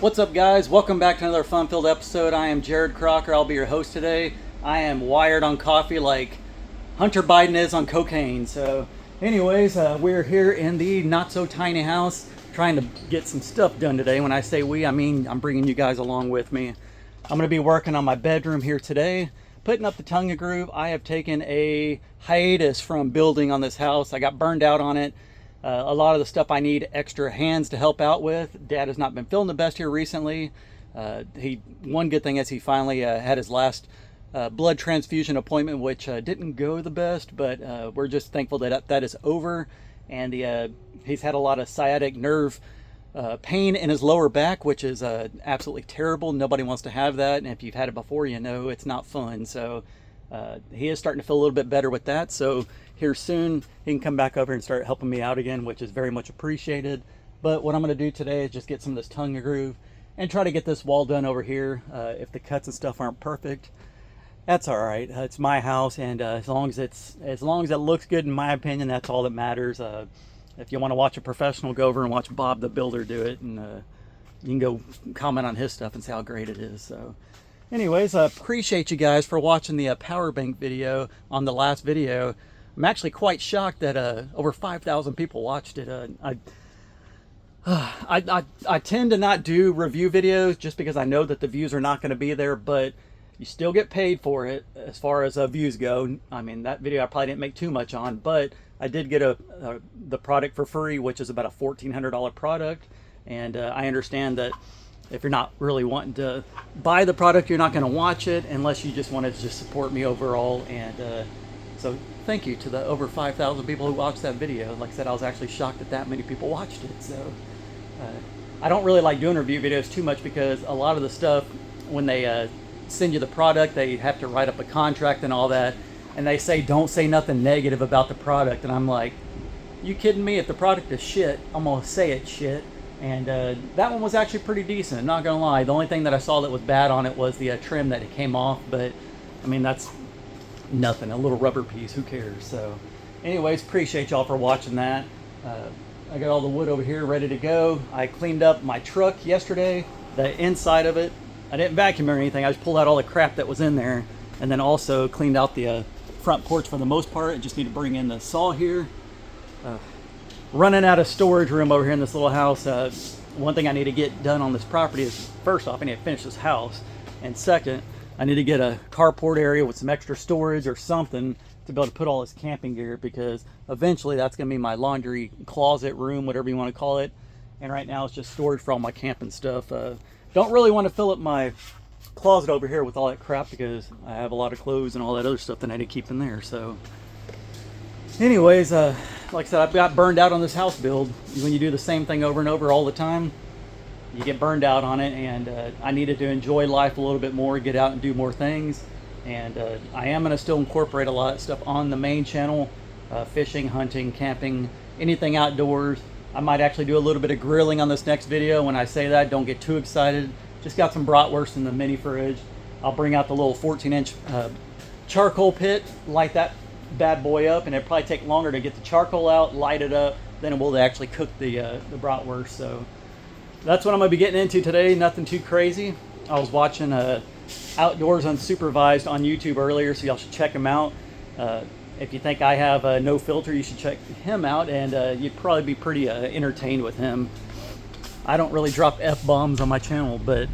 What's up, guys? Welcome back to another fun-filled episode. I am Jared Crocker. I'll be your host today. I am wired on coffee like Hunter Biden is on cocaine. So anyways, we're here in the not-so-tiny house trying to get some stuff done today. When I say we, I mean I'm bringing you guys along with me. I'm going to be working on my bedroom here today, putting up the tongue and groove. I have taken a hiatus from building on this house. I got burned out on it. A lot of the stuff I need extra hands to help out with. Dad has not been feeling the best here recently. One good thing is he finally had his last blood transfusion appointment, which didn't go the best, but we're just thankful that that is over. And he's had a lot of sciatic nerve pain in his lower back, which is absolutely terrible. Nobody wants to have that, and if you've had it before, you know it's not fun. So he is starting to feel a little bit better with that. So here soon he can come back over and start helping me out again, which is very much appreciated. But what I'm going to do today is just get some of this tongue and groove and try to get this wall done over here. If the cuts and stuff aren't perfect, that's all right. It's my house, and as long as it looks good, in my opinion, that's all that matters. If you want to watch a professional, go over and watch Bob the Builder do it, and you can go comment on his stuff and see how great it is. So anyways, I appreciate you guys for watching the power bank video on the last video. I'm actually quite shocked that over 5,000 people watched it. I tend to not do review videos just because I know that the views are not going to be there, but you still get paid for it as far as views go. I mean, that video I probably didn't make too much on, but I did get the product for free, which is about a $1,400 product. And I understand that if you're not really wanting to buy the product, you're not going to watch it unless you just want to just support me overall. And so thank you to the over 5,000 people who watched that video. Like I said, I was actually shocked that many people watched it. So I don't really like doing review videos too much because a lot of the stuff, when they send you the product, they have to write up a contract and all that. And they say, don't say nothing negative about the product. And I'm like, you kidding me? If the product is shit, I'm going to say it's shit. And that one was actually pretty decent, not gonna lie. The only thing that I saw that was bad on it was the trim that it came off, but I mean, that's nothing, a little rubber piece, who cares? So anyways, appreciate y'all for watching that. I got all the wood over here ready to go. I cleaned up my truck yesterday, the inside of it. I didn't vacuum or anything, I just pulled out all the crap that was in there, and then also cleaned out the front porch for the most part. I just need to bring in the saw here. Running out of storage room over here in this little house. One thing I need to get done on this property is, first off, I need to finish this house, and second, I need to get a carport area with some extra storage or something to be able to put all this camping gear, because eventually that's going to be my laundry closet room, whatever you want to call it. And right now it's just storage for all my camping stuff. Don't really want to fill up my closet over here with all that crap because I have a lot of clothes and all that other stuff that I need to keep in there. So anyways, like I said, I've got burned out on this house build. When you do the same thing over and over all the time, you get burned out on it, and I needed to enjoy life a little bit more, get out and do more things. And I am going to still incorporate a lot of stuff on the main channel, fishing, hunting, camping, anything outdoors. I might actually do a little bit of grilling on this next video. When I say that, don't get too excited. Just got some bratwurst in the mini fridge. I'll bring out the little 14-inch charcoal pit, light that bad boy up, and it'll probably take longer to get the charcoal out, light it up, than it will to actually cook the bratwurst. So that's what I'm going to be getting into today. Nothing too crazy. I was watching Outdoors Unsupervised on YouTube earlier, so y'all should check him out. If you think I have no filter, you should check him out, and you'd probably be pretty entertained with him. I don't really drop F-bombs on my channel, but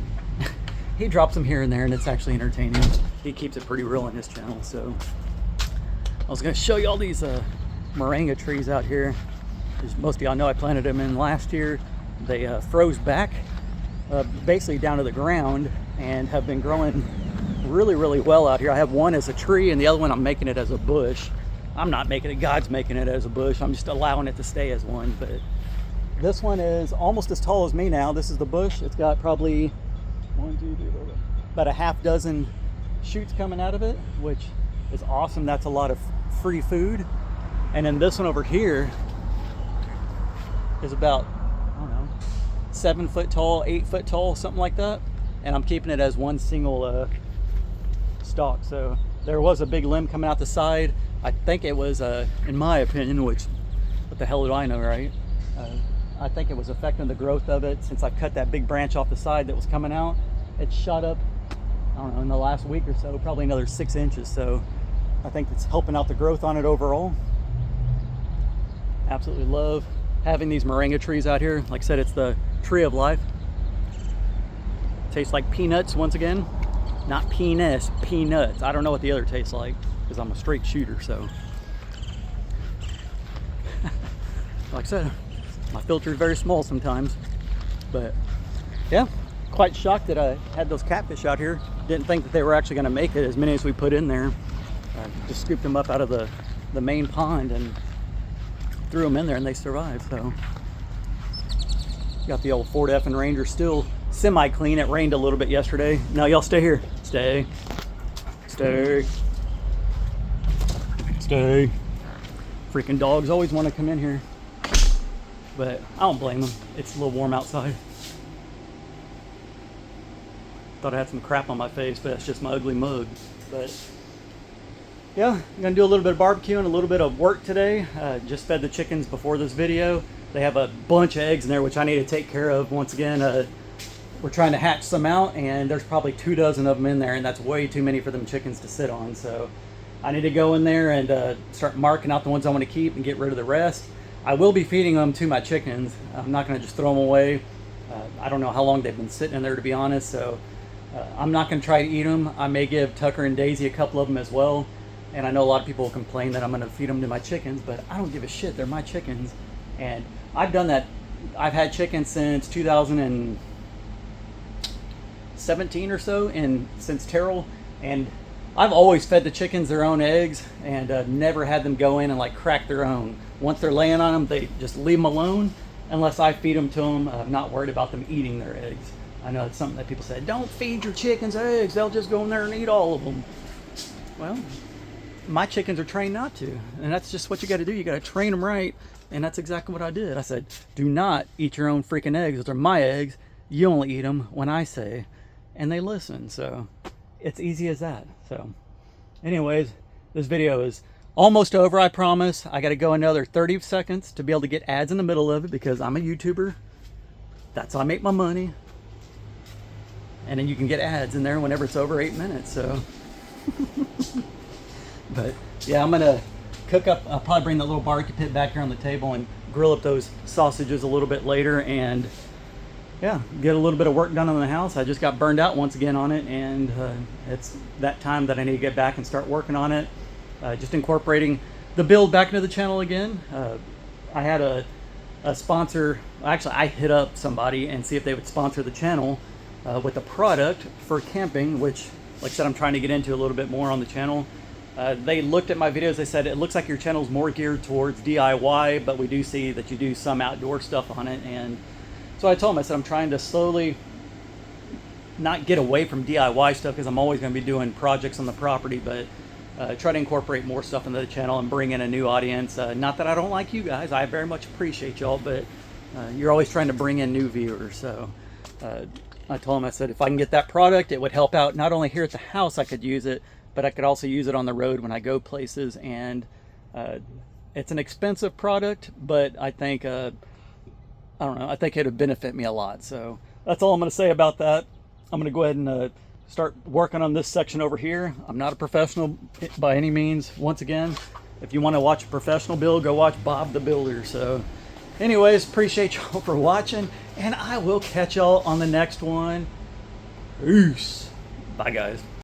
he drops them here and there, and it's actually entertaining. He keeps it pretty real on his channel. So I was going to show you all these moringa trees out here. As most of y'all know, I planted them in last year. They froze back basically down to the ground and have been growing really, really well out here. I have one as a tree, and the other one I'm making it as a bush. I'm not making it, God's making it as a bush. I'm just allowing it to stay as one. But this one is almost as tall as me now. This is the bush. It's got probably about a half dozen shoots coming out of it, which is awesome. That's a lot of free food. And then this one over here is about, I don't know, 7 foot tall, 8 foot tall, something like that. And I'm keeping it as one single stalk. So there was a big limb coming out the side. I think it was, in my opinion, which, what the hell do I know, right? I think it was affecting the growth of it since I cut that big branch off the side that was coming out. It shot up, I don't know, in the last week or so, probably another 6 inches. So I think it's helping out the growth on it overall. Absolutely love having these moringa trees out here. Like I said, it's the tree of life. Tastes like peanuts once again. Not penis, peanuts. I don't know what the other tastes like because I'm a straight shooter, so. Like I said, my filter is very small sometimes, but yeah, quite shocked that I had those catfish out here. Didn't think that they were actually going to make it as many as we put in there. Just scooped them up out of the main pond and threw them in there, and they survived. So got the old Ford F and Ranger still semi-clean. It rained a little bit yesterday. No, y'all stay here. Stay. Stay. Stay. Freaking dogs always want to come in here. But I don't blame them. It's a little warm outside. Thought I had some crap on my face, but that's just my ugly mug. But yeah, I'm gonna do a little bit of barbecue and a little bit of work today. Just fed the chickens before this video. They have a bunch of eggs in there, which I need to take care of. Once again, we're trying to hatch some out, and there's probably 2 dozen of them in there, and that's way too many for them chickens to sit on. So I need to go in there and start marking out the ones I want to keep and get rid of the rest. I will be feeding them to my chickens. I'm not going to just throw them away. I don't know how long they've been sitting in there, to be honest, so I'm not going to try to eat them. I may give Tucker and Daisy a couple of them as well, and I know a lot of people complain that I'm going to feed them to my chickens, but I don't give a shit. They're my chickens, and I've done that. I've had chickens since 2017 or so, and since Terrell, and I've always fed the chickens their own eggs and never had them go in and like crack their own. Once they're laying on them, they just leave them alone unless I feed them to them. I'm not worried about them eating their eggs. I know it's something that people say, don't feed your chickens eggs. They'll just go in there and eat all of them. Well, my chickens are trained not to. And that's just what you got to do. You got to train them right. And that's exactly what I did. I said, do not eat your own freaking eggs. Those are my eggs. You only eat them when I say. And they listen. So it's easy as that. So anyways, this video is almost over, I promise. I got to go another 30 seconds to be able to get ads in the middle of it because I'm a YouTuber. That's how I make my money. And then you can get ads in there whenever it's over 8 minutes. So, but yeah, I'm gonna cook up. I'll probably bring the little barbecue pit back here on the table and grill up those sausages a little bit later. And yeah, get a little bit of work done on the house. I just got burned out once again on it, and it's that time that I need to get back and start working on it. Just incorporating the build back into the channel again. I had a sponsor. Actually, I hit up somebody and see if they would sponsor the channel with a product for camping, which, like I said, I'm trying to get into a little bit more on the channel. They looked at my videos. They said, it looks like your channel's more geared towards DIY, but we do see that you do some outdoor stuff on it. And so I told them, I said, I'm trying to slowly not get away from DIY stuff because I'm always going to be doing projects on the property, but try to incorporate more stuff into the channel and bring in a new audience. Not that I don't like you guys. I very much appreciate y'all, but you're always trying to bring in new viewers. So I told him, I said, if I can get that product, it would help out not only here at the house, I could use it, but I could also use it on the road when I go places. And it's an expensive product, but I think, I don't know, I think it would benefit me a lot. So that's all I'm going to say about that. I'm going to go ahead and start working on this section over here. I'm not a professional by any means. Once again, if you want to watch a professional build, go watch Bob the Builder. So anyways, appreciate y'all for watching, and I will catch y'all on the next one. Peace. Bye, guys.